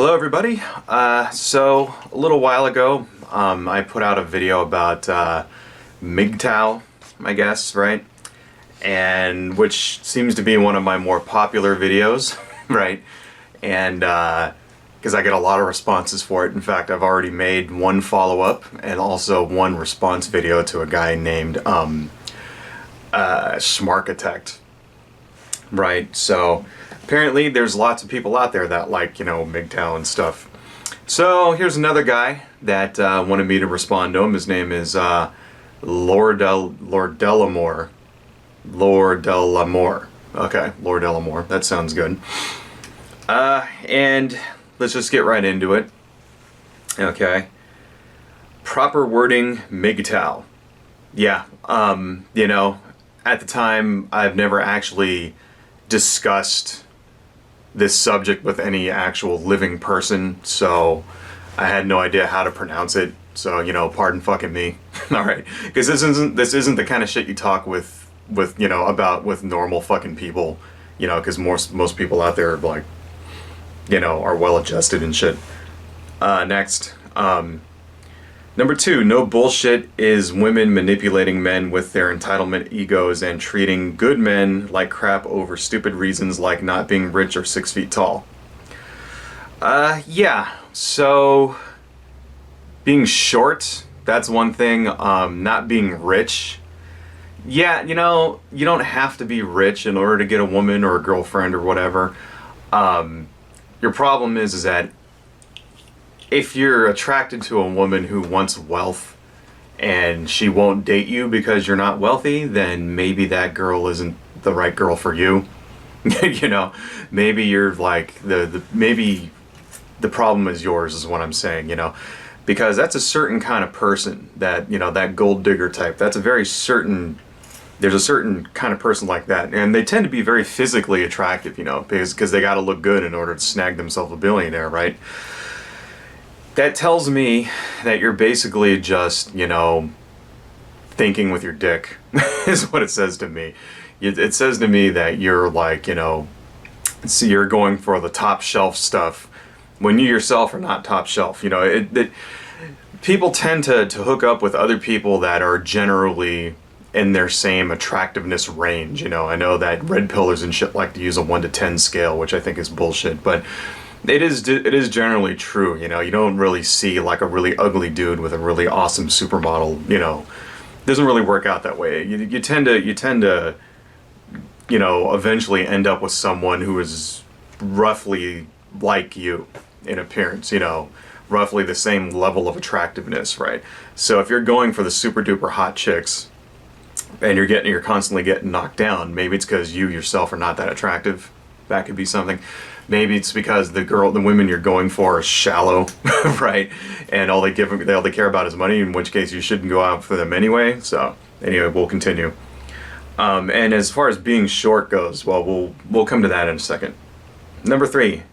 Hello everybody. So a little while ago I put out a video about Mgtow, I guess, right? And which seems to be one of my more popular videos, right? And because I get a lot of responses for it. In fact, I've already made one follow-up and also one response video to a guy named Schmarkitect, right? So apparently there's lots of people out there that like, Mgtow and stuff. So here's another guy that wanted me to respond to him. His name is Loredelamore. Loredelamore. Okay, Loredelamore. That sounds good. And let's just get right into it. Okay. Proper wording, Mgtow. Yeah, at the time I've never actually discussed this subject with any actual living person, so I had no idea how to pronounce it. So, pardon fucking me. All right, because this isn't the kind of shit you talk about with normal fucking people, because most people out there are like, are well adjusted and shit. Next, number 2, no bullshit is women manipulating men with their entitlement egos and treating good men like crap over stupid reasons like not being rich or 6 feet tall. Yeah, so being short, that's one thing. Not being rich, yeah, you don't have to be rich in order to get a woman or a girlfriend or whatever. Your problem is that if you're attracted to a woman who wants wealth and she won't date you because you're not wealthy, then maybe that girl isn't the right girl for you. Maybe you're like maybe the problem is yours is what I'm saying, because that's a certain kind of person that, that gold digger type. There's a certain kind of person like that, and they tend to be very physically attractive, because they got to look good in order to snag themselves a billionaire, right? That tells me that you're basically just, thinking with your dick, is what it says to me. It says to me that you're like, so you're going for the top shelf stuff when you yourself are not top shelf. People tend to hook up with other people that are generally in their same attractiveness range. I know that red pillers and shit like to use a 1 to 10 scale, which I think is bullshit, but it is generally true. You don't really see like a really ugly dude with a really awesome supermodel. Doesn't really work out that way. You tend to eventually end up with someone who is roughly like you in appearance. Roughly the same level of attractiveness, right? So if you're going for the super duper hot chicks and you're constantly getting knocked down, maybe it's because you yourself are not that attractive. That could be something. Maybe it's because the women you're going for are shallow, right? And all they care about is money, in which case you shouldn't go out for them anyway. So anyway, we'll continue. And as far as being short goes, well, we'll come to that in a second. Number 3,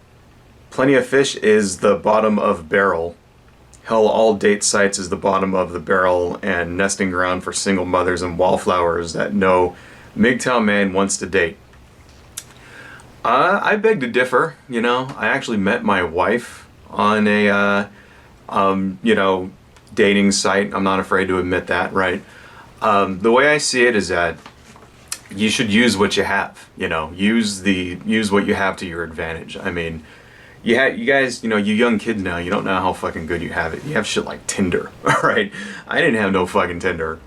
plenty of fish is the bottom of barrel. Hell, all date sites is the bottom of the barrel and nesting ground for single mothers and wallflowers that no Mgtow man wants to date. I beg to differ. I actually met my wife on a, dating site. I'm not afraid to admit that, right? The way I see it is that you should use what you have. Use what you have to your advantage. I mean, you guys, you young kids now, you don't know how fucking good you have it. You have shit like Tinder, all right? I didn't have no fucking Tinder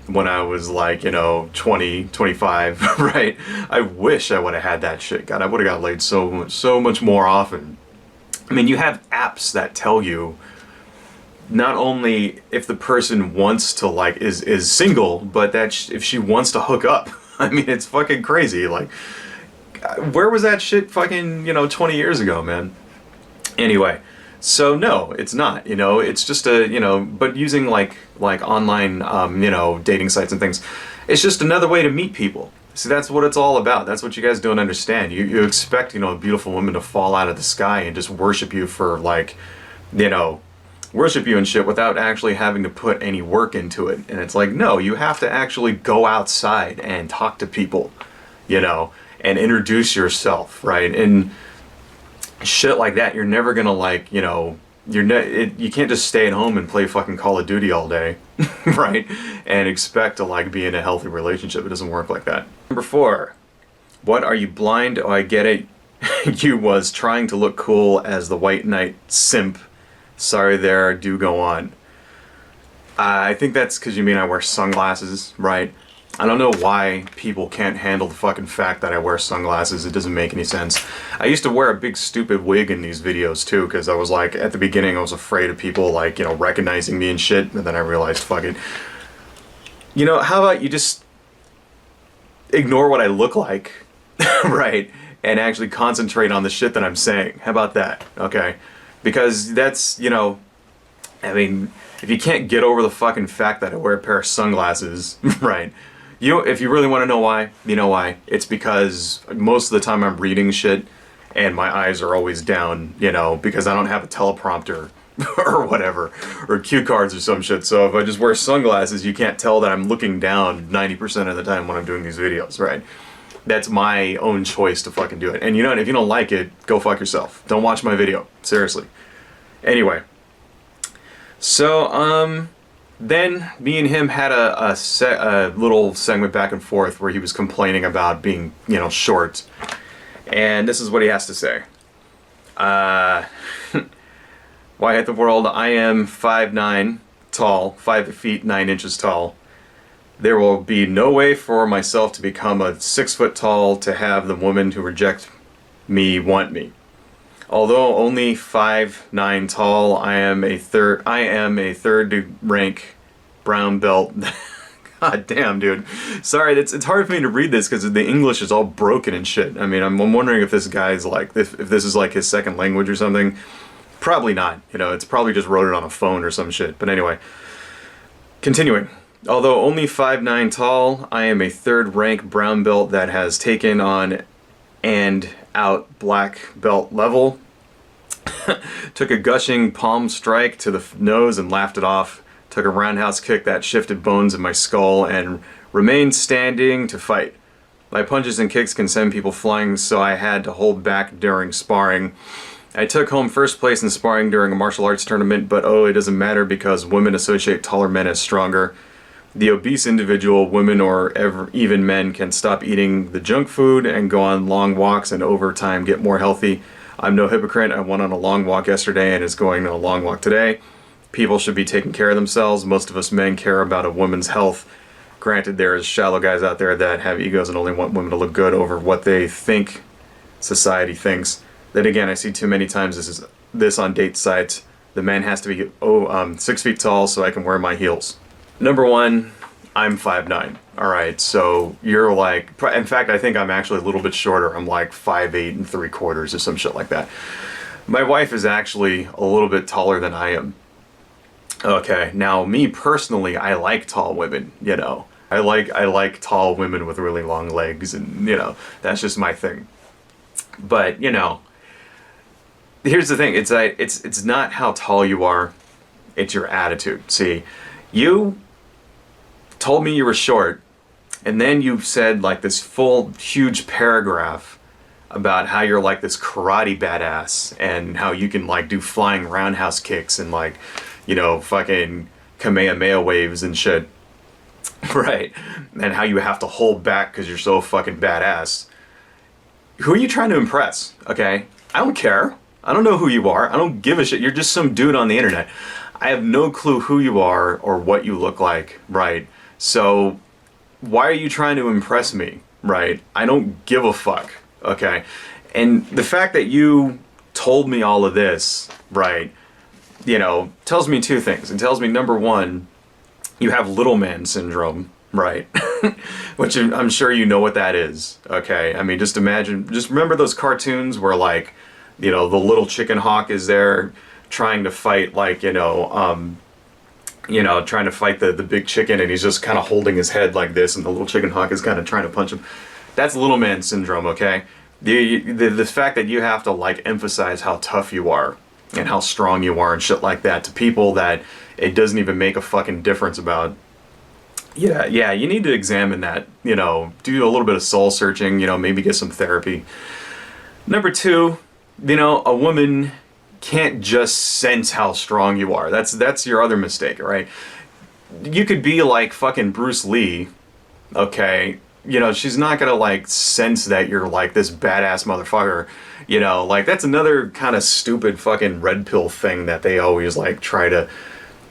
when I was like, 20, 25, right? I wish I would have had that shit. God, I would have got laid so much more often. I mean, you have apps that tell you not only if the person wants to like is single, but that if she wants to hook up. I mean, it's fucking crazy. Like, where was that shit fucking, 20 years ago, man? Anyway. So no, it's not, it's just but using like online, dating sites and things, it's just another way to meet people. See, that's what it's all about. That's what you guys don't understand. You expect, a beautiful woman to fall out of the sky and just worship you for like, worship you and shit without actually having to put any work into it. And it's like, no, you have to actually go outside and talk to people, and introduce yourself, right? And shit like that, you're never gonna like, you know, you can't just stay at home and play fucking Call of Duty all day, right? And expect to like be in a healthy relationship. It doesn't work like that. Number 4, what are you blind? Oh, I get it. You was trying to look cool as the white knight simp. Sorry there, do go on. I think that's because you mean I wear sunglasses, right? I don't know why people can't handle the fucking fact that I wear sunglasses. It doesn't make any sense. I used to wear a big stupid wig in these videos too, because I was like, at the beginning I was afraid of people like, you know, recognizing me and shit, and then I realized, fuck it. You know, how about you just ignore what I look like, right? And actually concentrate on the shit that I'm saying. How about that? Okay? Because that's, you know, I mean, if you can't get over the fucking fact that I wear a pair of sunglasses, right? If you really want to know why, you know why. It's because most of the time I'm reading shit and my eyes are always down, you know, because I don't have a teleprompter or whatever, or cue cards or some shit. So if I just wear sunglasses, you can't tell that I'm looking down 90% of the time when I'm doing these videos, right? That's my own choice to fucking do it. And you know what, if you don't like it, go fuck yourself. Don't watch my video. Seriously. Anyway. So, then me and him had a little segment back and forth where he was complaining about being, you know, short. And this is what he has to say. Why hit the world? I am 5'9", tall, 5 feet 9 inches tall. There will be no way for myself to become a 6 foot tall to have the woman who reject me want me. Although only 5'9" tall, I am a third rank brown belt. God damn, dude. Sorry, it's hard for me to read this because the English is all broken and shit. I mean, I'm wondering if this guy's like, if this is like his second language or something. Probably not. You know, it's probably just wrote it on a phone or some shit. But anyway, continuing. Although only 5'9" tall, I am a third rank brown belt that has taken on and out black belt level. Took a gushing palm strike to the nose and laughed it off. Took a roundhouse kick that shifted bones in my skull and remained standing to fight. My punches and kicks can send people flying, so I had to hold back during sparring. I took home first place in sparring during a martial arts tournament, but oh, it doesn't matter because women associate taller men as stronger. The obese individual, women or even men, can stop eating the junk food and go on long walks and over time get more healthy. I'm no hypocrite. I went on a long walk yesterday and is going on a long walk today. People should be taking care of themselves. Most of us men care about a woman's health. Granted, there's shallow guys out there that have egos and only want women to look good over what they think society thinks. Then again, I see too many times this on date sites. The man has to be 6 feet tall so I can wear my heels. Number 1, I'm 5'9". Alright, so you're like, in fact, I think I'm actually a little bit shorter. I'm like 5'8 3/4 or some shit like that. My wife is actually a little bit taller than I am. Okay, now me personally, I like tall women, you know. I like tall women with really long legs, and you know, that's just my thing. But, you know, here's the thing, it's not how tall you are, it's your attitude. See, you told me you were short, and then you said like this full huge paragraph about how you're like this karate badass and how you can like do flying roundhouse kicks and like, you know, fucking Kamehameha waves and shit. Right. And how you have to hold back because you're so fucking badass. Who are you trying to impress? Okay? I don't care. I don't know who you are. I don't give a shit. You're just some dude on the internet. I have no clue who you are or what you look like, right? So why are you trying to impress me, right? I don't give a fuck, okay? And the fact that you told me all of this, right, you know, tells me two things. It tells me, number one, you have little man syndrome, right? Which I'm sure you know what that is, okay? I mean, just imagine, just remember those cartoons where like, you know, the little chicken hawk is there trying to fight like, trying to fight the big chicken, and he's just kind of holding his head like this, and the little chicken hawk is kind of trying to punch him. That's little man syndrome, okay? The fact that you have to like emphasize how tough you are and how strong you are and shit like that to people that it doesn't even make a fucking difference about. Yeah, you need to examine that, you know, do a little bit of soul searching, you know, maybe get some therapy. Number two, you know, a woman can't just sense how strong you are. That's your other mistake, right? You could be like fucking Bruce Lee, okay? You know, she's not gonna like sense that you're like this badass motherfucker. You know, like that's another kind of stupid fucking red pill thing that they always like try to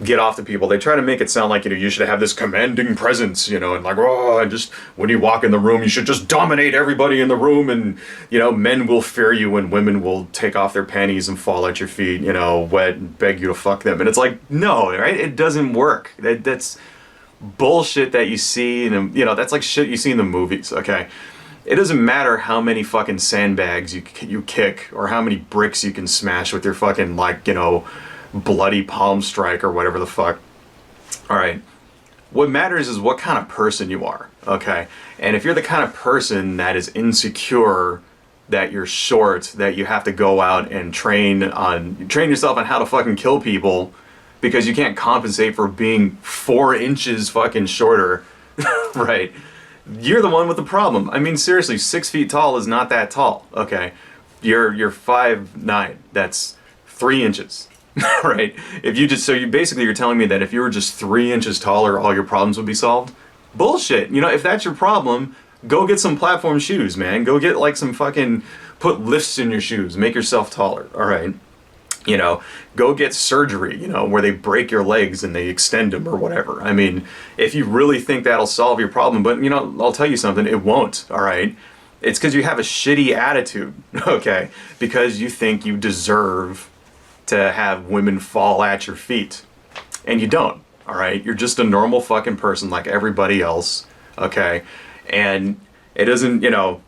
get off the people. They try to make it sound like, you know, you should have this commanding presence, you know, and like, oh, and just when you walk in the room, you should just dominate everybody in the room, and, you know, men will fear you and women will take off their panties and fall at your feet, you know, wet and beg you to fuck them. And it's like, no, right? It doesn't work. That's bullshit that you see, and, you know, that's like shit you see in the movies, okay? It doesn't matter how many fucking sandbags you kick or how many bricks you can smash with your fucking, like, you know, bloody palm strike or whatever the fuck. All right. What matters is what kind of person you are, okay? And if you're the kind of person that is insecure, that you're short, that you have to go out and train yourself on how to fucking kill people because you can't compensate for being 4 inches fucking shorter, right? You're the one with the problem. I mean, seriously, 6 feet tall is not that tall, okay? You're 5'9". That's 3 inches. Right? If you just, so you basically, you're telling me that if you were just 3 inches taller, all your problems would be solved? Bullshit. You know, if that's your problem, go get some platform shoes, man. Go get like some fucking, put lifts in your shoes, make yourself taller, all right? You know, go get surgery, you know, where they break your legs and they extend them or whatever. I mean, if you really think that'll solve your problem, but, you know, I'll tell you something, it won't, all right? It's because you have a shitty attitude, okay? Because you think you deserve to have women fall at your feet. And you don't, all right? You're just a normal fucking person like everybody else, okay? And it doesn't, you know,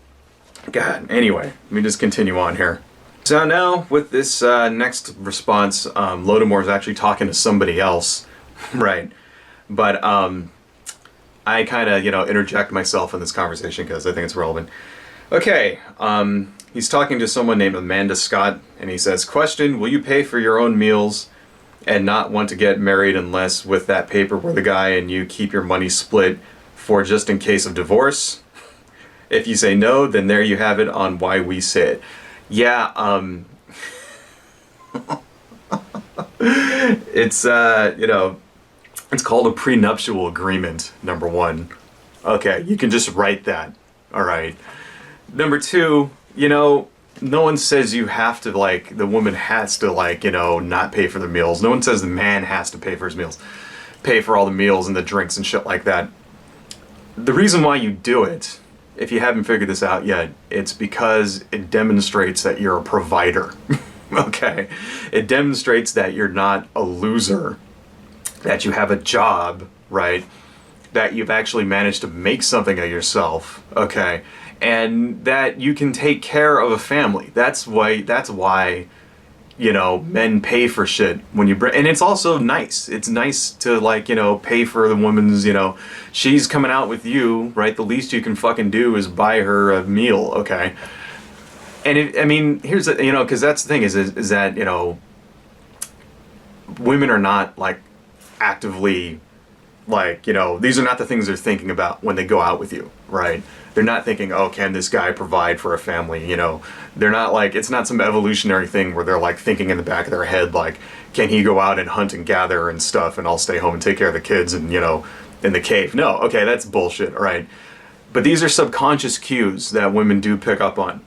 God, anyway, let me just continue on here. So now, with this next response, Loredelamore is actually talking to somebody else, right? But I kind of, you know, interject myself in this conversation because I think it's relevant. Okay, he's talking to someone named Amanda Scott, and he says, question, will you pay for your own meals and not want to get married unless with that paper where the guy and you keep your money split for just in case of divorce? If you say no, then there you have it on why we say it. Yeah, it's, you know, it's called a prenuptial agreement, number one. Okay, you can just write that, all right. Number two, you know, no one says you have to, like, the woman has to, like, you know, not pay for the meals. No one says the man has to pay for his meals, pay for all the meals and the drinks and shit like that. The reason why you do it, if you haven't figured this out yet, it's because it demonstrates that you're a provider, okay? It demonstrates that you're not a loser, that you have a job, right? That you've actually managed to make something of yourself, okay? And that you can take care of a family. That's why, you know, men pay for shit when you bring, and it's also nice. It's nice to, like, you know, pay for the woman's, you know, she's coming out with you, right? The least you can fucking do is buy her a meal, okay? And it, I mean, here's the, you know, because that's the thing is that, you know, women are not, like, actively, like, you know, these are not the things they're thinking about when they go out with you, right? They're not thinking, oh, can this guy provide for a family, you know? They're not like, it's not some evolutionary thing where they're like thinking in the back of their head, like, can he go out and hunt and gather and stuff and I'll stay home and take care of the kids and, you know, in the cave. No, okay, that's bullshit, all right? But these are subconscious cues that women do pick up on.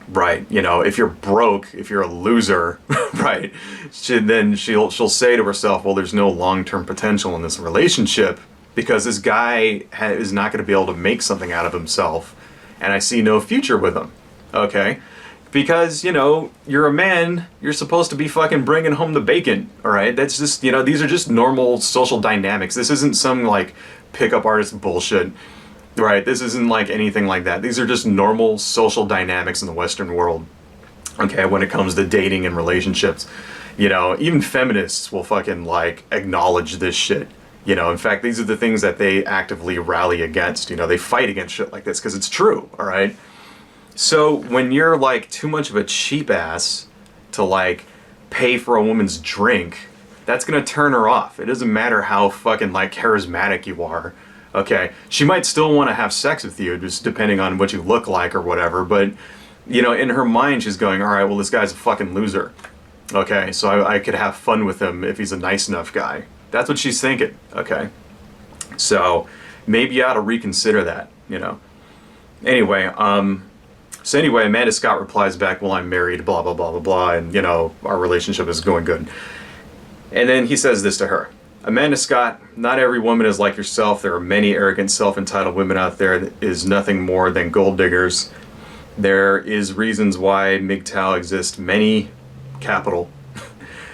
Right, you know, if you're broke, if you're a loser, right, then she'll say to herself, well, there's no long-term potential in this relationship because this guy is not going to be able to make something out of himself, and I see no future with him, okay? Because, you know, you're a man, you're supposed to be fucking bringing home the bacon, all right? That's just, you know, these are just normal social dynamics. This isn't some, like, pickup artist bullshit. Right, this isn't like anything like that. These are just normal social dynamics in the Western world. Okay, when it comes to dating and relationships. You know, even feminists will fucking, like, acknowledge this shit. You know, in fact, these are the things that they actively rally against. You know, they fight against shit like this because it's true, all right? So when you're, like, too much of a cheap ass to, like, pay for a woman's drink, that's gonna turn her off. It doesn't matter how fucking, like, charismatic you are. Okay, she might still want to have sex with you, just depending on what you look like or whatever, but you know, in her mind, she's going, all right, well, this guy's a fucking loser. Okay, so I could have fun with him if he's a nice enough guy. That's what she's thinking, okay? So maybe you ought to reconsider that, you know? Anyway, so anyway, Amanda Scott replies back, well, I'm married, blah, blah, blah, blah, blah, and, you know, our relationship is going good. And then he says this to her. Amanda Scott, not every woman is like yourself. There are many arrogant, self-entitled women out there that is nothing more than gold diggers. There is reasons why Mgtow exists, many, capital,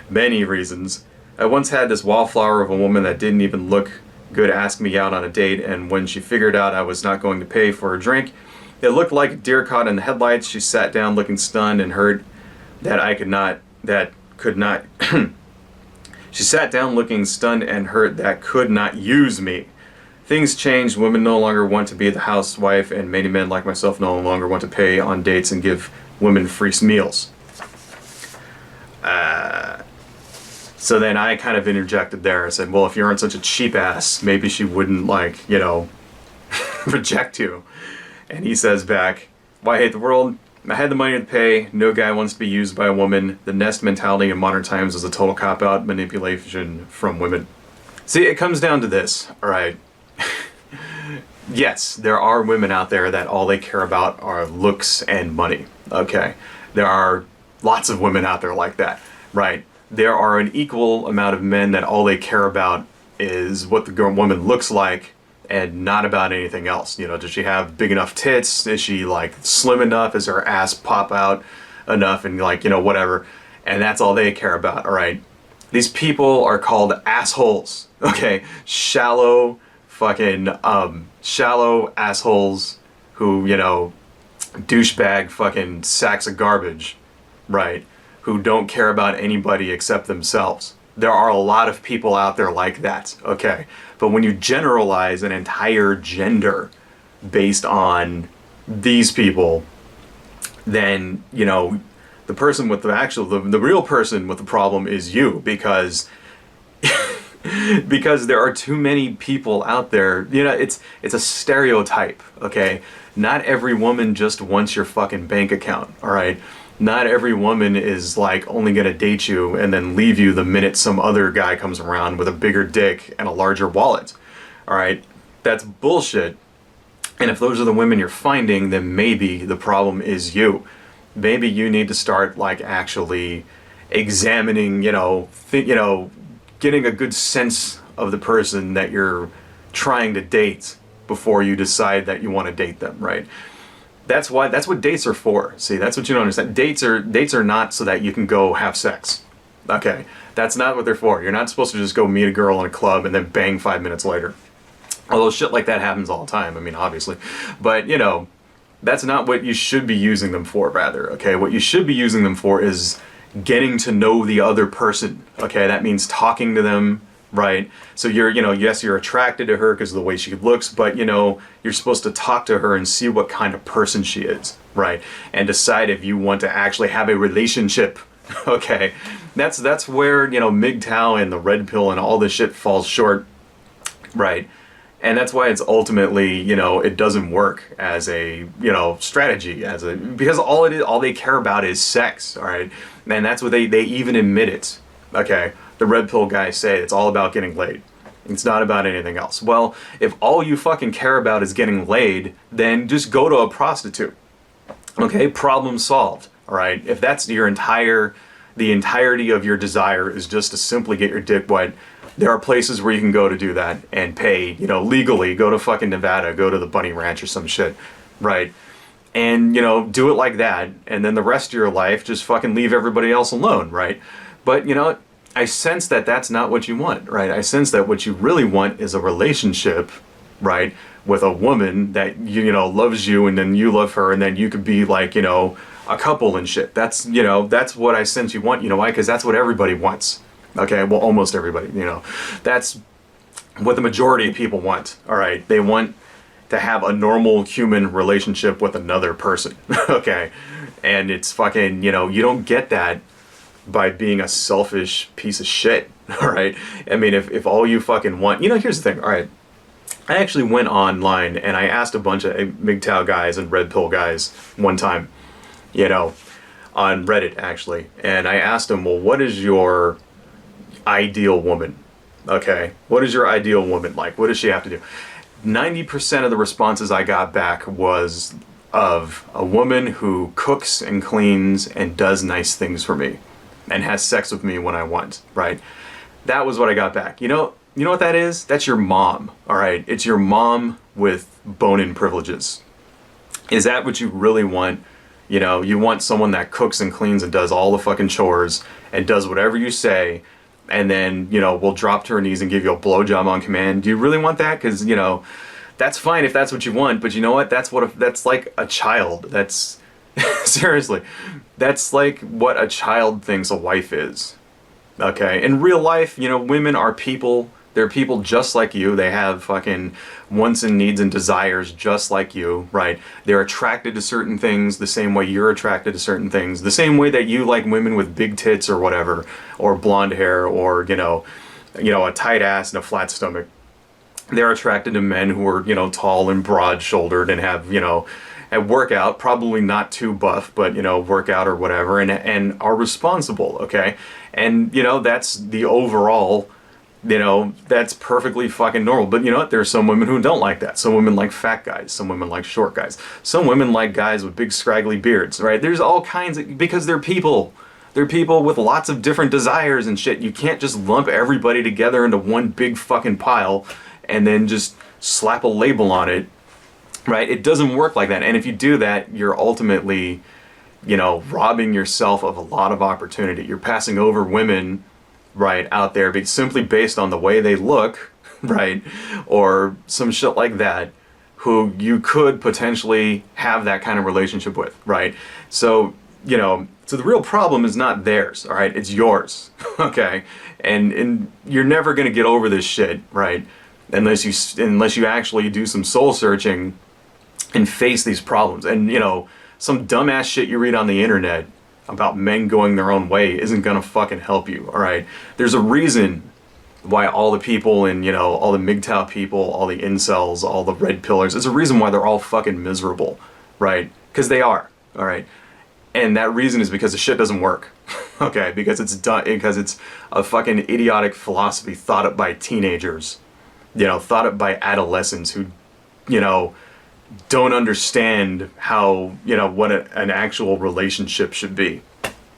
many reasons. I once had this wallflower of a woman that didn't even look good ask me out on a date, and when she figured out I was not going to pay for a drink, it looked like a deer caught in the headlights. She sat down looking stunned and heard that could not she sat down looking stunned and hurt that could not use me. Things changed. Women no longer want to be the housewife, and many men like myself no longer want to pay on dates and give women free meals. So then I kind of interjected there and said, well, if you aren't such a cheap ass, maybe she wouldn't, like, you know, reject you. And he says back, why hate the world? I had the money to pay. No guy wants to be used by a woman. The nest mentality in modern times is a total cop-out manipulation from women. See, it comes down to this, all right? Yes, there are women out there that all they care about are looks and money, okay? There are lots of women out there like that, right? There are an equal amount of men that all they care about is what the woman looks like and not about anything else. You know, does she have big enough tits? Is she, like, slim enough? Is her ass pop out enough? And, like, you know, whatever. And that's all they care about, all right? These people are called assholes, okay? Shallow assholes who, you know, douchebag fucking sacks of garbage, right? Who don't care about anybody except themselves. There are a lot of people out there like that, okay? But when you generalize an entire gender based on these people, then, you know, the person with the real person with the problem is you, because because there are too many people out there. You know, it's a stereotype, okay? Not every woman just wants your fucking bank account, all right? Not every woman is, like, only gonna date you and then leave you the minute some other guy comes around with a bigger dick and a larger wallet, all right? That's bullshit. And if those are the women you're finding, then maybe the problem is you. Maybe you need to start, like, actually examining, you know, getting a good sense of the person that you're trying to date before you decide that you want to date them, right? That's what dates are for. See, that's what you don't understand. Dates are not so that you can go have sex. Okay, that's not what they're for. You're not supposed to just go meet a girl in a club and then bang 5 minutes later. Although shit like that happens all the time, I mean, obviously. But, you know, that's not what you should be using them for, rather, okay? What you should be using them for is getting to know the other person, okay? That means talking to them, right? So you're, you know, yes, you're attracted to her because of the way she looks, but, you know, you're supposed to talk to her and see what kind of person she is, right? And decide if you want to actually have a relationship, okay? That's where, you know, Mgtow and the red pill and all this shit falls short, right? And that's why it's ultimately, you know, it doesn't work as a, you know, strategy, because all they care about is sex, all right? And that's what they even admit it, okay? The red pill guys say it's all about getting laid. It's not about anything else. Well, if all you fucking care about is getting laid, then just go to a prostitute, okay? Problem solved, all right? If that's the entirety of your desire is just to simply get your dick wet, there are places where you can go to do that and pay, you know, legally. Go to fucking Nevada, go to the Bunny Ranch or some shit, right? And, you know, do it like that, and then the rest of your life, just fucking leave everybody else alone, right? But, you know, I sense that that's not what you want, right? I sense that what you really want is a relationship, right, with a woman that, you know, loves you, and then you love her, and then you could be, like, you know, a couple and shit. That's, you know, that's what I sense you want. You know why? Because that's what everybody wants. Okay, well, almost everybody, you know. That's what the majority of people want, all right? They want to have a normal human relationship with another person, okay? And it's fucking, you know, you don't get that by being a selfish piece of shit, all right? I mean, if all you fucking want... You know, here's the thing, all right? I actually went online and I asked a bunch of Mgtow guys and red pill guys one time, you know, on Reddit actually, and I asked him, well, what is your ideal woman? Okay, what is your ideal woman like? What does she have to do? 90% of the responses I got back was of a woman who cooks and cleans and does nice things for me and has sex with me when I want, right? That was what I got back. You know what that is? That's your mom, all right? It's your mom with bone-in privileges. Is that what you really want? You want someone that cooks and cleans and does all the fucking chores and does whatever you say, and then, will drop to her knees and give you a blowjob on command. Do you really want that? Because, that's fine if that's what you want, but you know what? That's like a child. That's, seriously, that's like what a child thinks a wife is. Okay? In real life, women are people. They're people just like you. They have fucking wants and needs and desires just like you, right? They're attracted to certain things the same way you're attracted to certain things. The same way that you like women with big tits or whatever, or blonde hair, or, a tight ass and a flat stomach. They're attracted to men who are, tall and broad-shouldered and have, at workout, probably not too buff, but, workout or whatever, and are responsible, okay? And, that's the overall, that's perfectly fucking normal. But you know what? There are some women who don't like that. Some women like fat guys. Some women like short guys. Some women like guys with big scraggly beards, right? There's all kinds of, because they're people. They're people with lots of different desires and shit. You can't just lump everybody together into one big fucking pile and then just slap a label on it, right? It doesn't work like that. And if you do that, you're ultimately, robbing yourself of a lot of opportunity. You're passing over women, right, out there, but simply based on the way they look, right, or some shit like that, who you could potentially have that kind of relationship with, right? So, so the real problem is not theirs, all right? It's yours, okay? And you're never gonna get over this shit, right? Unless you actually do some soul searching and face these problems. And some dumbass shit you read on the internet about men going their own way isn't gonna fucking help you, all right? There's a reason why all the people in, all the Mgtow people, all the incels, all the red pillars, there's a reason why they're all fucking miserable, right? Because they are, all right? And that reason is because the shit doesn't work, okay? Because it's a fucking idiotic philosophy thought up by teenagers, thought up by adolescents who, don't understand how, what an actual relationship should be.